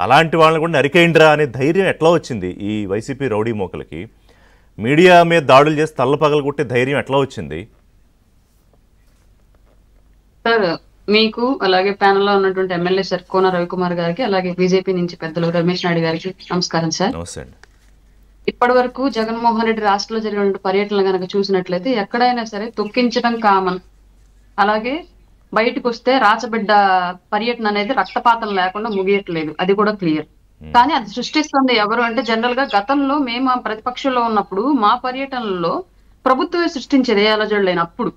అలాంటి వాళ్ళని కూడా నరికేయండిరా అనే ధైర్యం ఎట్లా వచ్చింది ఈ వైసీపీ రౌడీ మోకలకి? మీడియా మీద దాడులు చేసి తల్ల పగలగొట్టే ధైర్యం ఎట్లా వచ్చింది? సార్, మీకు అలాగే ప్యానెల్లో ఉన్నటువంటి ఎమ్మెల్యే సార్ కోన రవికుమార్ గారికి, అలాగే బీజేపీ నుంచి పెద్దలు రమేష్ నాయుడు గారికి నమస్కారం సార్. నమస్తే అండి. ఇప్పటి వరకు జగన్మోహన్ రెడ్డి రాష్ట్రంలో జరిగిన పర్యటనలు కనుక చూసినట్లయితే ఎక్కడైనా సరే తొక్కించడం కామన్. అలాగే బయటకు వస్తే రాచబిడ్డ పర్యటన అనేది రక్తపాతం లేకుండా ముగియట్లేదు, అది కూడా క్లియర్. కానీ అది సృష్టిస్తుంది ఎవరు అంటే, జనరల్ గా గతంలో మేము ప్రతిపక్షంలో ఉన్నప్పుడు మా పర్యటనలో ప్రభుత్వమే సృష్టించేది ఏ అలజడు లేనప్పుడు.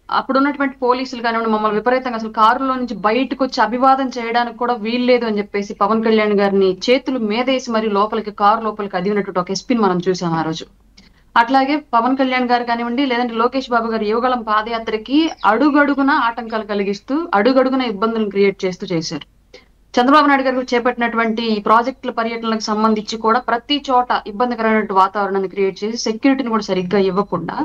అప్పుడు ఉన్నటువంటి పోలీసులు కానివ్వండి, మమ్మల్ని విపరీతంగా అసలు కారులో నుంచి బయటకు వచ్చి అభివాదం చేయడానికి కూడా వీల్లేదు అని చెప్పేసి పవన్ కళ్యాణ్ గారిని చేతులు మీదేసి మరి లోపలికి, కారు లోపలికి అదివినటువంటి ఒక ఎస్పీని మనం చూసాం ఆ రోజు. అట్లాగే పవన్ కళ్యాణ్ గారు కానివ్వండి, లేదంటే లోకేష్ బాబు గారు యువగళం పాదయాత్రకి అడుగడుగున ఆటంకాలు కలిగిస్తూ, అడుగడుగున ఇబ్బందులను క్రియేట్ చేస్తూ చేశారు. చంద్రబాబు నాయుడు గారు చేపట్టినటువంటి ఈ ప్రాజెక్టుల పర్యటనలకు సంబంధించి కూడా ప్రతి చోట ఇబ్బందికరమైన వాతావరణాన్ని క్రియేట్ చేసి సెక్యూరిటీని కూడా సరిగ్గా ఇవ్వకుండా,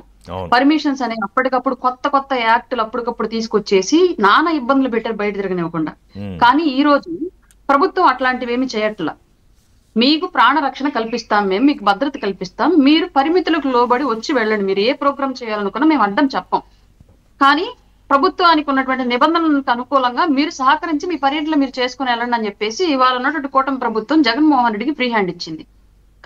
పర్మిషన్స్ అనే అప్పటికప్పుడు కొత్త యాక్టులు అప్పటికప్పుడు తీసుకొచ్చేసి నానా ఇబ్బందులు పెట్టారు బయట తిరగనివ్వకుండా. కానీ ఈ రోజు ప్రభుత్వం అట్లాంటివి ఏమి చేయట్లా. మీకు ప్రాణ రక్షణ కల్పిస్తాం, మేము మీకు భద్రత కల్పిస్తాం, మీరు పరిమితులకు లోబడి వచ్చి వెళ్ళండి, మీరు ఏ ప్రోగ్రామ్ చేయాలనుకున్నా మేము అడ్డం చెప్పం. కానీ ప్రభుత్వానికి ఉన్నటువంటి నిబంధనలకు అనుకూలంగా మీరు సహకరించి మీ పర్యటనలు మీరు చేసుకుని వెళ్ళండి అని చెప్పేసి ఇవాళ ఉన్నటువంటి కూటమి ప్రభుత్వం జగన్మోహన్ రెడ్డికి ఫ్రీ హ్యాండ్ ఇచ్చింది.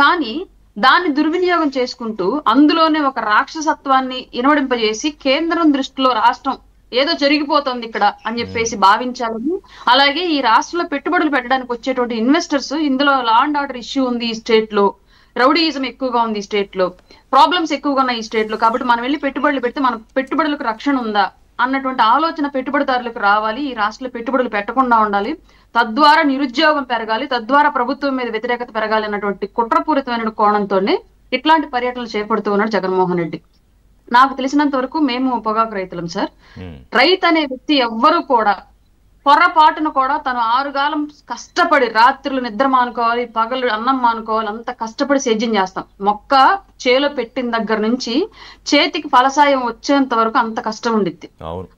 కానీ దాన్ని దుర్వినియోగం చేసుకుంటూ అందులోనే ఒక రాక్షసత్వాన్ని ఇనవడింపజేసి కేంద్రం దృష్టిలో రాష్ట్రం ఏదో జరిగిపోతుంది ఇక్కడ అని చెప్పేసి భావించాలని, అలాగే ఈ రాష్ట్రంలో పెట్టుబడులు పెట్టడానికి వచ్చేటువంటి ఇన్వెస్టర్స్, ఇందులో లా అండ్ ఆర్డర్ ఇష్యూ ఉంది ఈ స్టేట్ లో, రౌడీయిజం ఎక్కువగా ఉంది ఈ స్టేట్ లో, ప్రాబ్లమ్స్ ఎక్కువగా ఉన్నాయి ఈ స్టేట్ లో, కాబట్టి మనం వెళ్ళి పెట్టుబడులు పెడితే మన పెట్టుబడులకు రక్షణ ఉందా అన్నటువంటి ఆలోచన పెట్టుబడిదారులకు రావాలి, ఈ రాష్ట్రంలో పెట్టుబడులు పెట్టకుండా ఉండాలి, తద్వారా నిరుద్యోగం పెరగాలి, తద్వారా ప్రభుత్వం మీద వ్యతిరేకత పెరగాలి అన్నటువంటి కుట్రపూరితమైన కోణంతోనే ఇట్లాంటి పర్యటనలు చేపడుతూ ఉన్నాడు జగన్మోహన్ రెడ్డి. నాకు తెలిసినంత వరకు మేము పొగాకు రైతులం సార్. రైతు అనే వ్యక్తి ఎవ్వరూ కూడా పొరపాటును కూడా తను 6 కాలం కష్టపడి రాత్రులు నిద్ర మానుకోవాలి, పగలు అన్నం మానుకోవాలి, అంత కష్టపడి సేద్యం చేస్తాం. మొక్క చేలో పెట్టిన దగ్గర నుంచి చేతికి ఫలసాయం వచ్చేంత వరకు అంత కష్టం ఉండిద్ది.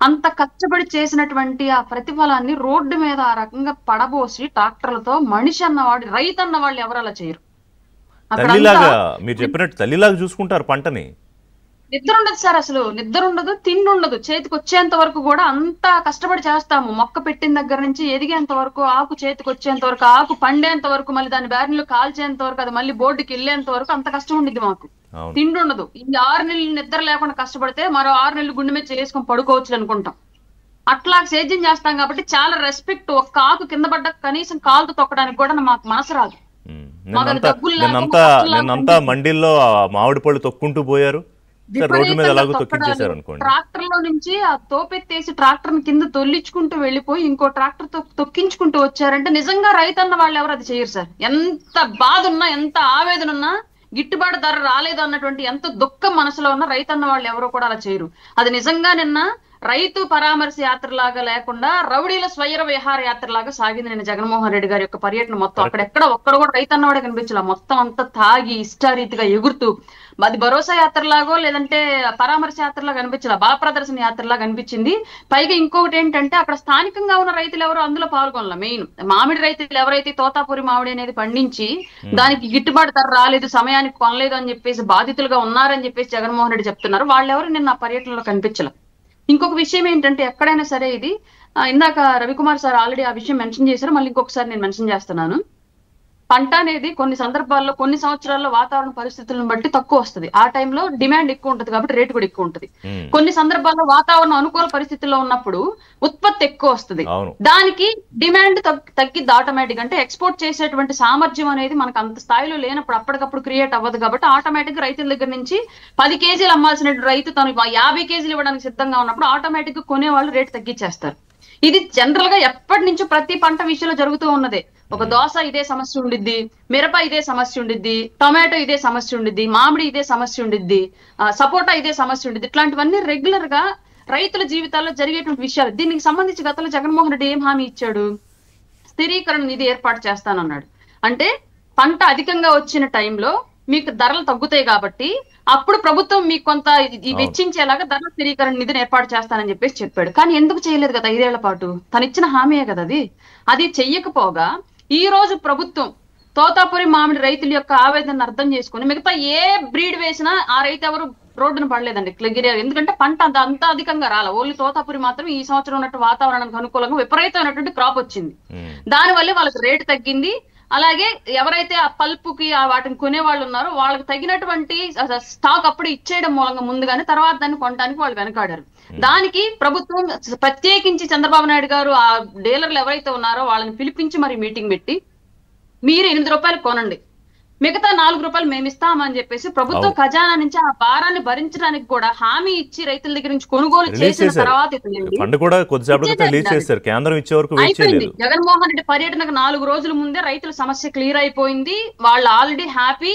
అంత కష్టపడి చేసినటువంటి ఆ ప్రతిఫలాన్ని రోడ్డు మీద ఆ రకంగా పడబోసి ట్రాక్టర్లతో మనిషి అన్నవాడు, రైతు అన్నవాళ్ళు ఎవరు అలా చేయరు. మీరు చెప్పినట్టు తల్లిలాగా చూసుకుంటారు పంటని. నిద్ర ఉండదు సార్, అసలు నిద్ర ఉండదు, తిండి ఉండదు. చేతికి వచ్చేంత వరకు కూడా అంత కష్టపడి చేస్తాము. మొక్క పెట్టిన దగ్గర నుంచి ఎదిగేంత వరకు, ఆకు చేతికి వచ్చేంత వరకు, ఆకు పండేంత వరకు, మళ్ళీ దాని బ్యారెన్లు కాల్చేంత వరకు, అది మళ్ళీ బోర్డుకి వెళ్ళేంత వరకు అంత కష్టం ఉండిద్ది మాకు. తిండి ఉండదు. ఈ 6 నెలలు నిద్ర లేకుండా కష్టపడితే మరో 6 నెలలు గుండె మీద చేసుకొని పడుకోవచ్చు అనుకుంటాం. అట్లా సేద్యం చేస్తాం కాబట్టి చాలా రెస్పెక్ట్. ఒక్క ఆకు కింద పడ్డ కనీసం కాలుతో తొక్కడానికి కూడా మాకు మనసు రాదు. నిన్నంతా మండీల్లో మామిడి పళ్ళు తొక్కుంటూ పోయారు, ట్రాక్టర్ లో నుంచి ఆ తోపెత్తేసి ట్రాక్టర్ కింద తొల్లించుకుంటూ వెళ్ళిపోయి ఇంకో ట్రాక్టర్ తో తొక్కించుకుంటూ వచ్చారంటే నిజంగా రైతన్న వాళ్ళు ఎవరు అది చేయరు సార్. ఎంత బాధ ఉన్నా, ఎంత ఆవేదన ఉన్నా, గిట్టుబాటు ధర రాలేదు అన్నటువంటి ఎంత దుఃఖం మనసులో ఉన్న రైతన్న వాళ్ళు ఎవరో కూడా అలా చేయరు. అది నిజంగా నిన్న రైతు పరామర్శ యాత్రలాగా లేకుండా రౌడీల స్వైర విహార యాత్రలాగా సాగింది నిన్న జగన్మోహన్ రెడ్డి గారి యొక్క పర్యటన మొత్తం. అక్కడెక్కడ ఒక్కడ కూడా రైతన్నవాడే కనిపించలే. మొత్తం అంతా తాగి ఇష్టారీతిగా ఎగురుతూ, అది భరోసా యాత్రలాగో లేదంటే పరామర్శ యాత్రలాగా అనిపించలే, బల ప్రదర్శన యాత్రలాగా అనిపించింది. పైగా ఇంకొకటి ఏంటంటే అక్కడ స్థానికంగా ఉన్న రైతులు ఎవరు అందులో పాల్గొనలే. మెయిన్ మామిడి రైతులు ఎవరైతే తోతాపురి మామిడి అనేది పండించి దానికి గిట్టుబాటు ధర రాలేదు, సమయానికి కొనలేదు అని చెప్పేసి బాధితులుగా ఉన్నారని చెప్పేసి జగన్మోహన్ రెడ్డి చెప్తున్నారు. వాళ్ళెవరు నిన్న పర్యటనలో కనిపించలే. ఇంకొక విషయం ఏంటంటే, ఎక్కడైనా సరే ఇది ఇందాక రవికుమార్ సార్ ఆల్రెడీ ఆ విషయం మెన్షన్ చేశారు, మళ్ళీ ఇంకొకసారి నేను మెన్షన్ చేస్తున్నాను. పంట అనేది కొన్ని సందర్భాల్లో, కొన్ని సంవత్సరాల్లో వాతావరణ పరిస్థితులను బట్టి తక్కువ వస్తుంది. ఆ టైంలో డిమాండ్ ఎక్కువ ఉంటుంది కాబట్టి రేటు కూడా ఎక్కువ ఉంటుంది. కొన్ని సందర్భాల్లో వాతావరణం అనుకూల పరిస్థితుల్లో ఉన్నప్పుడు ఉత్పత్తి ఎక్కువ వస్తుంది, దానికి డిమాండ్ తగ్గిద్ది ఆటోమేటిక్. అంటే ఎక్స్పోర్ట్ చేసేటువంటి సామర్థ్యం అనేది మనకు అంత స్థాయిలో లేనప్పుడు అప్పటికప్పుడు క్రియేట్ అవ్వదు కాబట్టి ఆటోమేటిక్ రైతుల దగ్గర నుంచి 10 కేజీలు అమ్మాల్సిన రైతు తను 50 కేజీలు ఇవ్వడానికి సిద్ధంగా ఉన్నప్పుడు ఆటోమేటిక్ గా కొనేవాళ్ళు రేటు తగ్గించేస్తారు. ఇది జనరల్ గా ఎప్పటి నుంచో ప్రతి పంట విషయంలో జరుగుతూ ఉన్నదే. ఒక దోస ఇదే సమస్య ఉండిద్ది, మిరప ఇదే సమస్య ఉండిద్ది, టొమాటో ఇదే సమస్య ఉండిద్ది, మామిడి ఇదే సమస్య ఉండిద్ది, సపోటా ఇదే సమస్య ఉండిద్ది. ఇట్లాంటివన్నీ రెగ్యులర్ గా రైతుల జీవితాల్లో జరిగేటువంటి విషయాలు. దీనికి సంబంధించి గతంలో జగన్మోహన్ రెడ్డి ఏం హామీ ఇచ్చాడు? స్థిరీకరణ నిధి ఏర్పాటు చేస్తానన్నాడు. అంటే పంట అధికంగా వచ్చిన టైంలో మీకు ధరలు తగ్గుతాయి కాబట్టి అప్పుడు ప్రభుత్వం మీకు కొంత వెచ్చించేలాగా ధరల స్థిరీకరణ నిధిని ఏర్పాటు చేస్తానని చెప్పేసి చెప్పాడు. కానీ ఎందుకు చేయలేదు కదా 5 ఏళ్ల పాటు? తను ఇచ్చిన హామీయే కదా అది చెయ్యకపోగా ఈ రోజు ప్రభుత్వం తోతాపురి మామిడి రైతుల యొక్క ఆవేదనను అర్థం చేసుకుని మిగతా ఏ బ్రీడ్ వేసినా ఆ రైతు ఎవరు రోడ్డును పడలేదండి క్లిగిరియా, ఎందుకంటే పంట అంత అధికంగా రాల. ఓన్లీ తోతాపురి మాత్రం ఈ సంవత్సరం ఉన్నట్టు వాతావరణానికి అనుకూలంగా విపరీతమైనటువంటి క్రాప్ వచ్చింది. దానివల్ల వాళ్ళకి రేటు తగ్గింది. అలాగే ఎవరైతే ఆ పల్పుకి వాటిని కొనే వాళ్ళు ఉన్నారో వాళ్ళకి తగినటువంటి స్టాక్ అప్పుడు ఇచ్చేయడం మూలంగా ముందుగానే తర్వాత దాన్ని కొనడానికి వాళ్ళు వెనకాడారు. దానికి ప్రభుత్వం ప్రత్యేకించి చంద్రబాబు నాయుడు గారు ఆ డీలర్లు ఎవరైతే ఉన్నారో వాళ్ళని పిలిపించి మరి మీటింగ్ పెట్టి మీరు 8 రూపాయలు కొనండి, మిగతా 4 రూపాయలు మేము ఇస్తామని చెప్పేసి ప్రభుత్వం ఖజానా నుంచి ఆ భారాన్ని భరించడానికి కూడా హామీ ఇచ్చి రైతుల దగ్గర నుంచి కొనుగోలు చేసిన తర్వాత అయిపోయింది. జగన్మోహన్ రెడ్డి పర్యటనకు 4 రోజుల ముందే రైతుల సమస్య క్లియర్ అయిపోయింది. వాళ్ళు ఆల్రెడీ హ్యాపీ,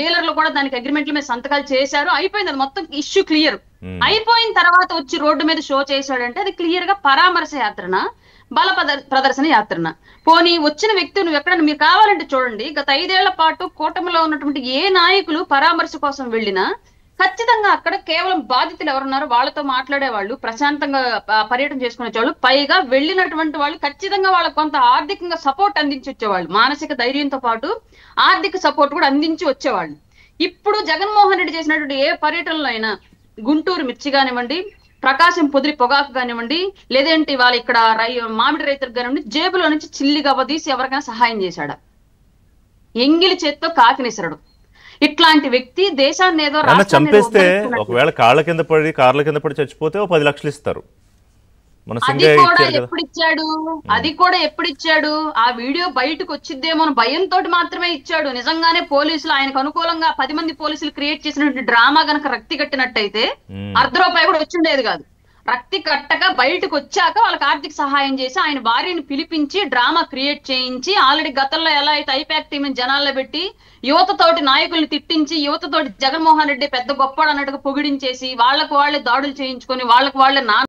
డీలర్లు కూడా దానికి అగ్రిమెంట్ల మీద సంతకాలు చేశారు. అయిపోయింది, అది మొత్తం ఇష్యూ క్లియర్ అయిపోయిన తర్వాత వచ్చి రోడ్డు మీద షో చేశాడంటే అది క్లియర్ గా పరామర్శ యాత్రన, బల ప్రదర్శన యాత్రన. పోనీ వచ్చిన వ్యక్తి నువ్వు ఎక్కడన్నా మీరు కావాలంటే చూడండి, గత 5 ఏళ్ల పాటు కూటమిలో ఉన్నటువంటి ఏ నాయకులు పరామర్శ కోసం వెళ్ళినా ఖచ్చితంగా అక్కడ కేవలం బాధితులు ఎవరున్నారో వాళ్ళతో మాట్లాడేవాళ్ళు, ప్రశాంతంగా పర్యటన చేసుకునే వాళ్ళు, పైగా వెళ్ళినటువంటి వాళ్ళు ఖచ్చితంగా వాళ్ళకు కొంత ఆర్థికంగా సపోర్ట్ అందించి వచ్చేవాళ్ళు, మానసిక ధైర్యంతో పాటు ఆర్థిక సపోర్ట్ కూడా అందించి వచ్చేవాళ్ళు. ఇప్పుడు జగన్మోహన్ రెడ్డి చేసినటువంటి ఏ పర్యటనలో అయినా గుంటూరు మిర్చి కానివ్వండి, ప్రకాశం పొదిరి పొగాకు కానివ్వండి, లేదంటే వాళ్ళు ఇక్కడ మామిడి రైతులకు కానివ్వండి, జేబులో నుంచి చిల్లి గవ్వదీసి ఎవరికైనా సహాయం చేశాడా? ఎంగిలి చేత్తో కాకినిసరడు. ఇట్లాంటి వ్యక్తి దేశాన్ని ఏదో చంపేస్తే ఒకవేళ కాళ్ళ కింద పడి కార్ల కింద పడి చచ్చిపోతే 10 లక్షలు ఇస్తారు. అది కూడా ఎప్పుడు ఇచ్చాడు? ఆ వీడియో బయటకు వచ్చిద్దేమో భయంతో మాత్రమే ఇచ్చాడు. నిజంగానే పోలీసులు ఆయనకు అనుకూలంగా 10 మంది పోలీసులు క్రియేట్ చేసినటువంటి డ్రామా గనక రక్తి కట్టినట్టయితే ₹1 కూడా వచ్చిండేది కాదు. రక్తి కట్టగా బయటకు వచ్చాక వాళ్ళకి ఆర్థిక సహాయం చేసి ఆయన భార్యను పిలిపించి డ్రామా క్రియేట్ చేయించి, ఆల్రెడీ గతంలో ఎలా అయితే ఐపాక్ టీం జనాల్లో పెట్టి యువతతోటి నాయకుల్ని తిట్టించి, యువతతోటి జగన్మోహన్ రెడ్డి పెద్ద గొప్పడు అన్నట్టుగా పొగిడించేసి వాళ్ళకు వాళ్ళే దాడులు చేయించుకొని వాళ్ళకు వాళ్ళే